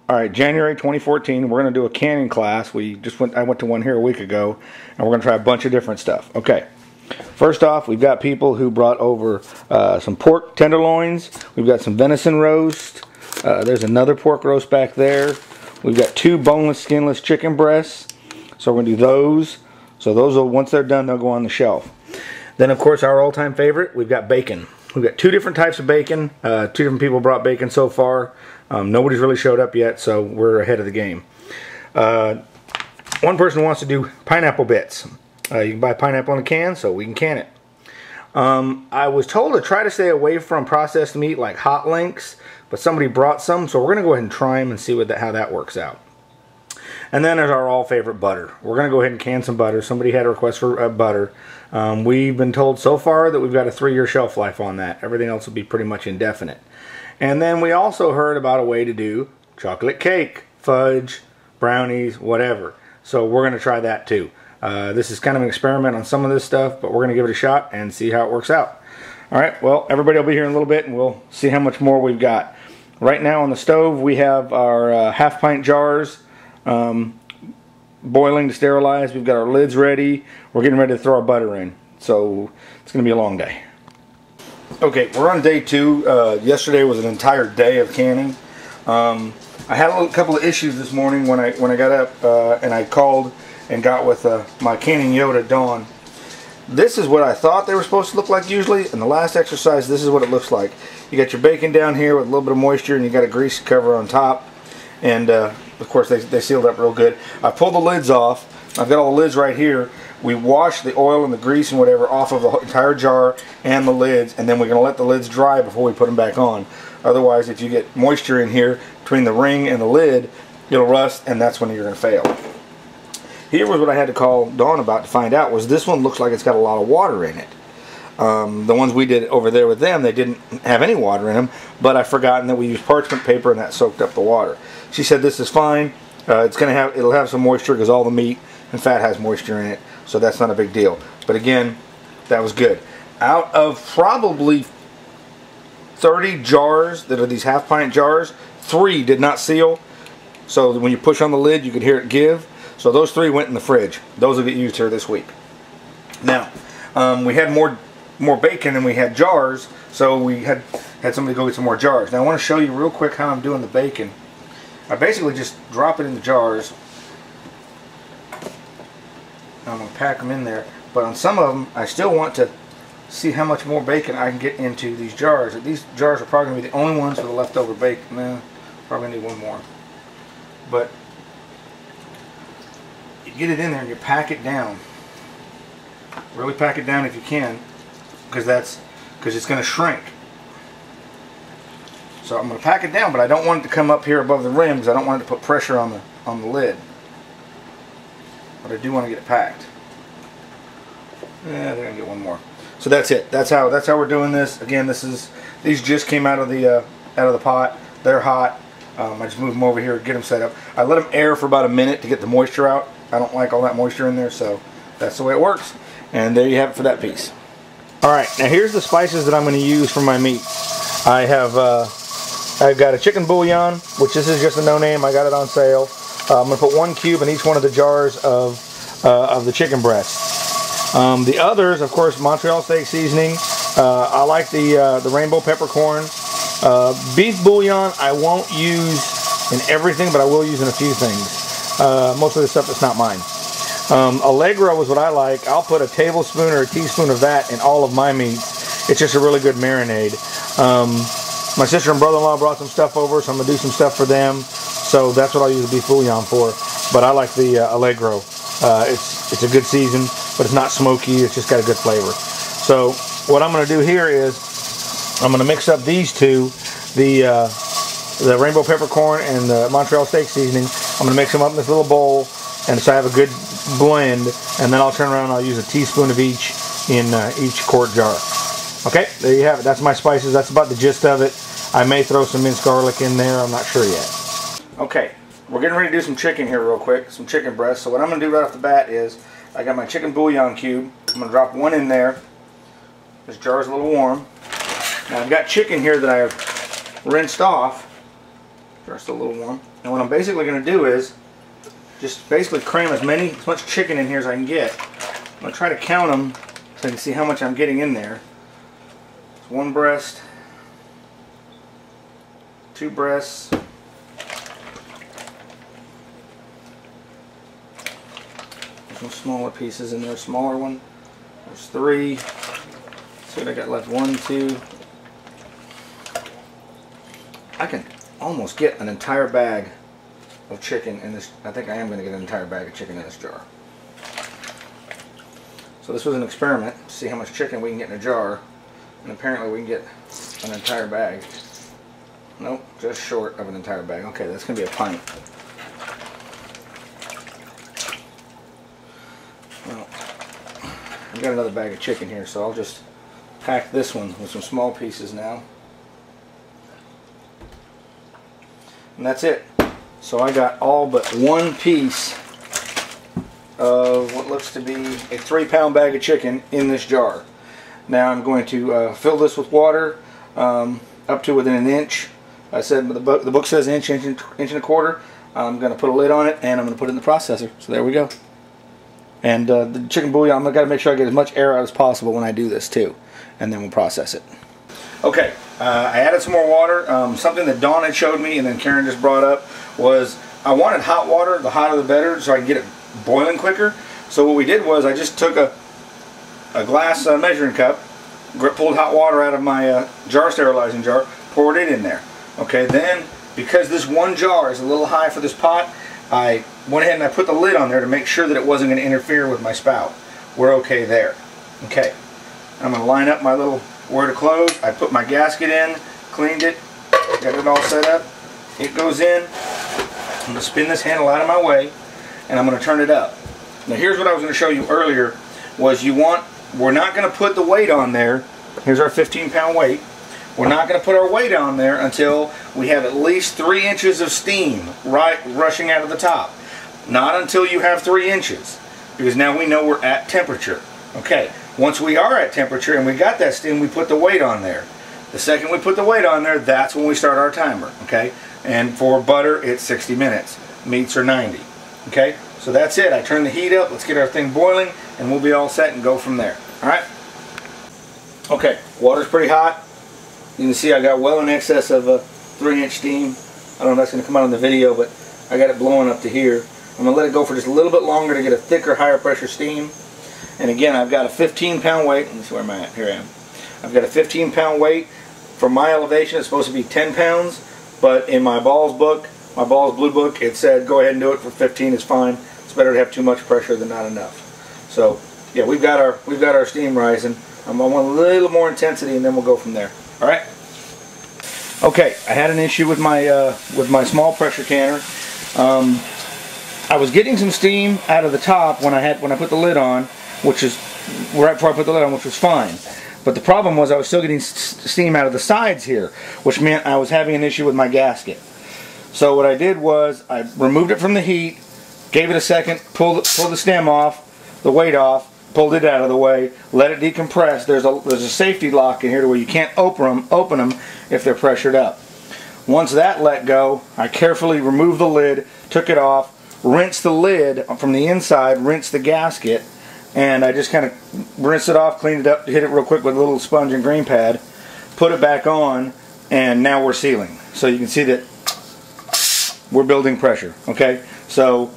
All right, January 2014, we're going to do a canning class. I went to one here a week ago, and we're going to try a bunch of different stuff. Okay, first off, we've got people who brought over some pork tenderloins. We've got some venison roast. There's another pork roast back there. We've got 2 boneless, skinless chicken breasts. So we're going to do those. So those will, once they're done, they'll go on the shelf. Then, of course, our all-time favorite, we've got bacon. We've got 2 different types of bacon. 2 different people brought bacon so far. Nobody's really showed up yet, so we're ahead of the game. One person wants to do pineapple bits. You can buy pineapple in a can, so we can can it. I was told to try to stay away from processed meat like hot links, but somebody brought some, so we're going to go ahead and try them and see how that works out. And then there's our all favorite butter. We're going to go ahead and can some butter. Somebody had a request for butter. We've been told so far that we've got a 3-year shelf life on that. Everything else will be pretty much indefinite. And then we also heard about a way to do chocolate cake, fudge, brownies, whatever. So we're going to try that too. This is kind of an experiment on some of this stuff, but we're going to give it a shot and see how it works out. Alright, well, everybody will be here in a little bit and we'll see how much more we've got. Right now on the stove we have our half-pint jars boiling to sterilize. We've got our lids ready. We're getting ready to throw our butter in. So it's going to be a long day. Okay, we're on day 2. Yesterday was an entire day of canning. I had a couple of issues this morning when I got up and I called and got with my canning Yoda, Dawn. This is what I thought they were supposed to look like usually. In the last exercise, this is what it looks like. You got your bacon down here with a little bit of moisture, and you got a grease cover on top. And of course, they sealed up real good. I pulled the lids off. I've got all the lids right here. We washed the oil and the grease and whatever off of the entire jar and the lids, and then we're going to let the lids dry before we put them back on. Otherwise, if you get moisture in here between the ring and the lid, it'll rust, and that's when you're going to fail. Here was what I had to call Dawn about to find out, was this one looks like it's got a lot of water in it. The ones we did over there with them, they didn't have any water in them, but I've forgotten that we used parchment paper and that soaked up the water. She said this is fine. It'll have some moisture because all the meat and fat has moisture in it, so that's not a big deal. But again, that was good. Out of probably 30 jars that are these half-pint jars, 3 did not seal. So when you push on the lid, you could hear it give. So those 3 went in the fridge. Those will get used here this week. Now, we had more bacon than we had jars, so we had somebody go get some more jars. Now I want to show you real quick how I'm doing the bacon. I basically just drop it in the jars. I'm going to pack them in there, but on some of them I still want to see how much more bacon I can get into these jars. These jars are probably going to be the only ones for the leftover bacon. Nah, probably need one more. But you get it in there and you pack it down. Really pack it down if you can, because it's going to shrink. So I'm going to pack it down, but I don't want it to come up here above the rim because I don't want it to put pressure on the lid. But I do want to get it packed. Yeah, they're going to get one more. So that's it. That's how we're doing this. Again, these just came out of the pot. They're hot. I just moved them over here to get them set up. I let them air for about a minute to get the moisture out. I don't like all that moisture in there, so that's the way it works. And there you have it for that piece. Alright, now here's the spices that I'm going to use for my meat. I've got a chicken bouillon, which this is just a no-name. I got it on sale. I'm going to put 1 cube in each one of the jars of the chicken breast. The others, of course, Montreal steak seasoning. I like the rainbow peppercorn. Beef bouillon I won't use in everything, but I will use in a few things. Most of the stuff that's not mine. Allegro is what I like. I'll put a tablespoon or a teaspoon of that in all of my meats. It's just a really good marinade. My sister and brother-in-law brought some stuff over, so I'm going to do some stuff for them. So that's what I'll use the beef bouillon for. But I like the Allegro. It's a good season, but it's not smoky. It's just got a good flavor. So what I'm going to do here is I'm going to mix up these two, the rainbow peppercorn and the Montreal steak seasoning. I'm going to mix them up in this little bowl, and so I have a good blend. And then I'll turn around and I'll use a teaspoon of each in each quart jar. Okay, there you have it. That's my spices. That's about the gist of it. I may throw some minced garlic in there. I'm not sure yet. Okay, we're getting ready to do some chicken here real quick, some chicken breast. So what I'm going to do right off the bat is I got my chicken bouillon cube. I'm going to drop one in there. This jar is a little warm. Now I've got chicken here that I've rinsed off. Just a little warm. And what I'm basically going to do is just basically cram as much chicken in here as I can get. I'm going to try to count them so I can see how much I'm getting in there. It's 1 breast, 2 breasts, there's some smaller pieces in there, smaller one. There's 3. See what I got left. 1, 2. I can almost get an entire bag of chicken in this. I think I am going to get an entire bag of chicken in this jar. So this was an experiment to see how much chicken we can get in a jar, and apparently we can get an entire bag. Nope, just short of an entire bag. Okay, that's going to be a pint. Well, I've got another bag of chicken here, so I'll just pack this one with some small pieces now. And that's it. So I got all but 1 piece of what looks to be a 3-pound bag of chicken in this jar. Now I'm going to fill this with water up to within 1 inch. I said the book says inch and a quarter. I'm going to put a lid on it, and I'm going to put it in the processor. So there we go. And the chicken bouillon, I'm going to make sure I get as much air out as possible when I do this too, and then we'll process it. Okay, I added some more water. Something that Dawn had showed me and then Karen just brought up was I wanted hot water, the hotter the better, so I can get it boiling quicker. So what we did was I just took a glass measuring cup, pulled hot water out of my jar sterilizing jar, poured it in there. Okay, then because this one jar is a little high for this pot, I went ahead and I put the lid on there to make sure that it wasn't going to interfere with my spout. We're okay there. Okay, I'm going to line up my little where to close. I put my gasket in, cleaned it, got it all set up. It goes in. I'm going to spin this handle out of my way, and I'm going to turn it up. Now here's what I was going to show you earlier, was we're not going to put the weight on there. Here's our 15-pound weight. We're not going to put our weight on there until we have at least 3 inches of steam rushing out of the top. Not until you have 3 inches, because now we know we're at temperature. Okay, once we are at temperature and we got that steam, we put the weight on there. The second we put the weight on there, that's when we start our timer. Okay, and for butter, it's 60 minutes. Meats are 90. Okay, so that's it. I turn the heat up. Let's get our thing boiling, and we'll be all set and go from there. All right. Okay, water's pretty hot. You can see I got well in excess of a 3-inch steam. I don't know if that's going to come out on the video, but I got it blowing up to here. I'm going to let it go for just a little bit longer to get a thicker, higher pressure steam. And again, I've got a 15-pound weight. Let me see where I'm at. Here I am. I've got a 15-pound weight. From my elevation, it's supposed to be 10 pounds. But in my balls book, my balls blue book, it said go ahead and do it for 15. It's fine. It's better to have too much pressure than not enough. So yeah, we've got our steam rising. I want a little more intensity, and then we'll go from there. All right. Okay, I had an issue with my small pressure canner. I was getting some steam out of the top when I put the lid on, which is right before I put the lid on, which was fine. But the problem was I was still getting steam out of the sides here, which meant I was having an issue with my gasket. So what I did was I removed it from the heat, gave it a second, pulled the stem off, the weight off, pulled it out of the way, let it decompress. There's a safety lock in here to where you can't open them if they're pressured up. Once that let go, I carefully removed the lid, took it off, rinsed the lid from the inside, rinsed the gasket, and I just kind of rinsed it off, cleaned it up, hit it real quick with a little sponge and green pad, put it back on, and now we're sealing. So you can see that we're building pressure. Okay, so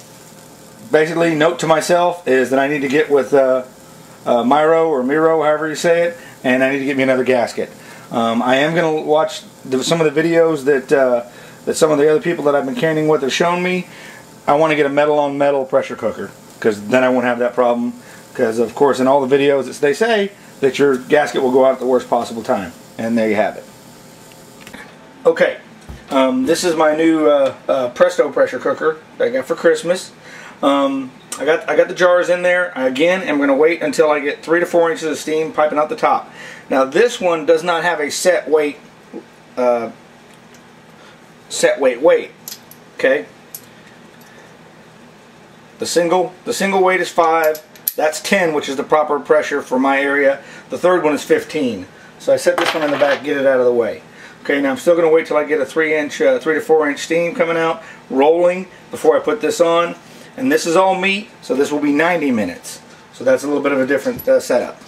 basically, note to myself is that I need to get with Miro or Miro, however you say it, and I need to get me another gasket. I am going to watch some of the videos that some of the other people that I've been canning with have shown me. I want to get a metal on metal pressure cooker, because then I won't have that problem. Because of course, in all the videos they say that your gasket will go out at the worst possible time, and there you have it. Okay, this is my new Presto pressure cooker that I got for Christmas. I got the jars in there. Again, I'm going to wait until I get 3 to 4 inches of steam piping out the top. Now this one does not have a set weight weight. Okay. The single weight is 5. That's 10, which is the proper pressure for my area. The third one is 15. So I set this one in the back, get it out of the way. Okay, now I'm still going to wait till I get a 3 to 4 inch steam coming out, rolling, before I put this on. And this is all meat, so this will be 90 minutes. So that's a little bit of a different setup.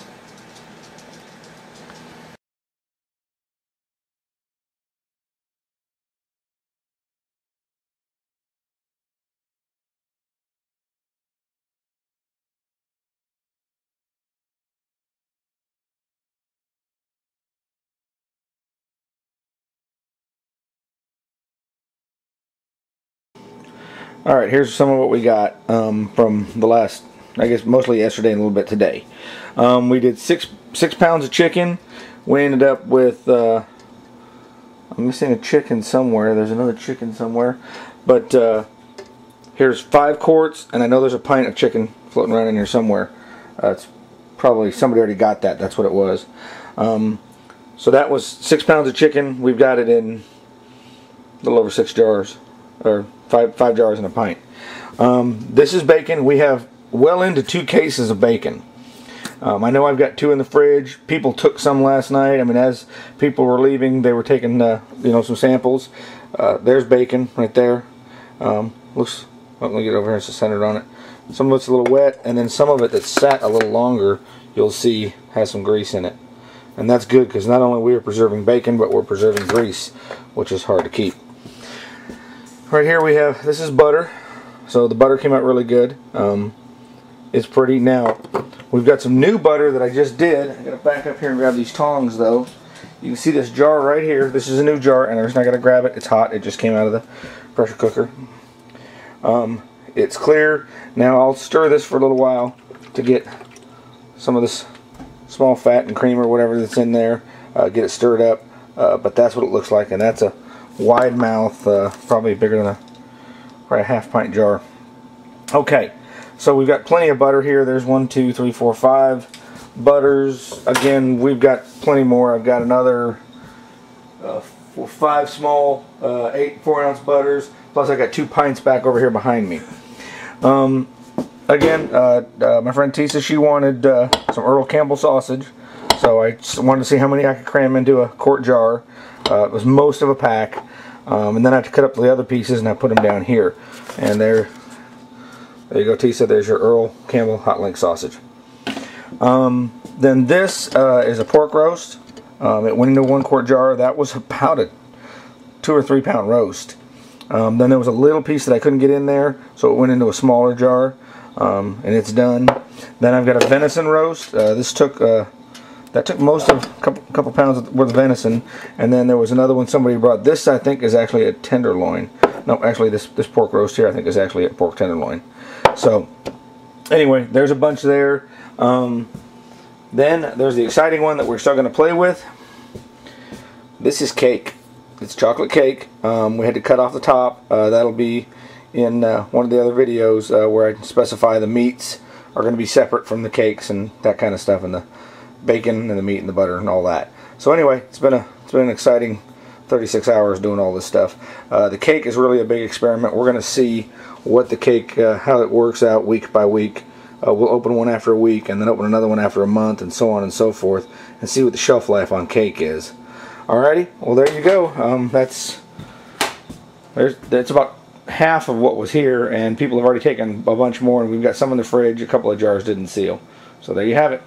Alright, here's some of what we got from the last, I guess mostly yesterday and a little bit today. We did six pounds of chicken. We ended up with, I'm missing a chicken somewhere. There's another chicken somewhere. But here's 5 quarts, and I know there's a pint of chicken floating around in here somewhere. It's probably, somebody already got that. That's what it was. So that was 6 pounds of chicken. We've got it in a little over 6 jars. Or five jars and a pint. This is bacon. We have well into 2 cases of bacon. I know I've got 2 in the fridge. People took some last night. I mean, as people were leaving, they were taking you know, some samples. There's bacon right there. Looks. Let me get over here so it's centered on it. Some of it's a little wet, and then some of it that sat a little longer, you'll see has some grease in it. And that's good, because not only we are preserving bacon, but we're preserving grease, which is hard to keep. Right here we have, this is butter. So the butter came out really good. It's pretty. Now, we've got some new butter that I just did. I gotta back up here and grab these tongs though. You can see this jar right here. This is a new jar, and I'm just not gonna grab it. It's hot. It just came out of the pressure cooker. It's clear. Now I'll stir this for a little while to get some of this small fat and cream or whatever that's in there. Get it stirred up. But that's what it looks like, and that's a wide mouth, probably bigger than probably a half pint jar. Okay, so we've got plenty of butter here. There's 1, 2, 3, 4, 5 butters. Again, we've got plenty more. I've got another 5 small 4-ounce butters. Plus I got 2 pints back over here behind me. Again, my friend Tisa, she wanted some Earl Campbell sausage. So I just wanted to see how many I could cram into a quart jar. It was most of a pack. And then I had to cut up the other pieces, and I put them down here. And there you go, Tisa. There's your Earl Campbell hot link sausage. Then this is a pork roast. It went into a 1 quart jar. That was about a 2 or 3 pound roast. Then there was a little piece that I couldn't get in there, so it went into a smaller jar. And it's done. Then I've got a venison roast. This took that took most of a couple pounds worth of venison, and then there was another one somebody brought. This I think is actually a tenderloin. No, actually this pork roast here I think is actually a pork tenderloin. So anyway, there's a bunch there. Then there's the exciting one that we're still going to play with. This is cake. It's chocolate cake. We had to cut off the top. That'll be in one of the other videos where I specify the meats are going to be separate from the cakes and that kind of stuff, and the bacon and the meat and the butter and all that. So anyway, it's been an exciting 36 hours doing all this stuff. The cake is really a big experiment. We're going to see what the cake, how it works out week by week. We'll open one after a week, and then open another one after a month, and so on and so forth, and see what the shelf life on cake is. Alrighty, well there you go. That's about half of what was here, and people have already taken a bunch more, and we've got some in the fridge. A couple of jars didn't seal. So there you have it.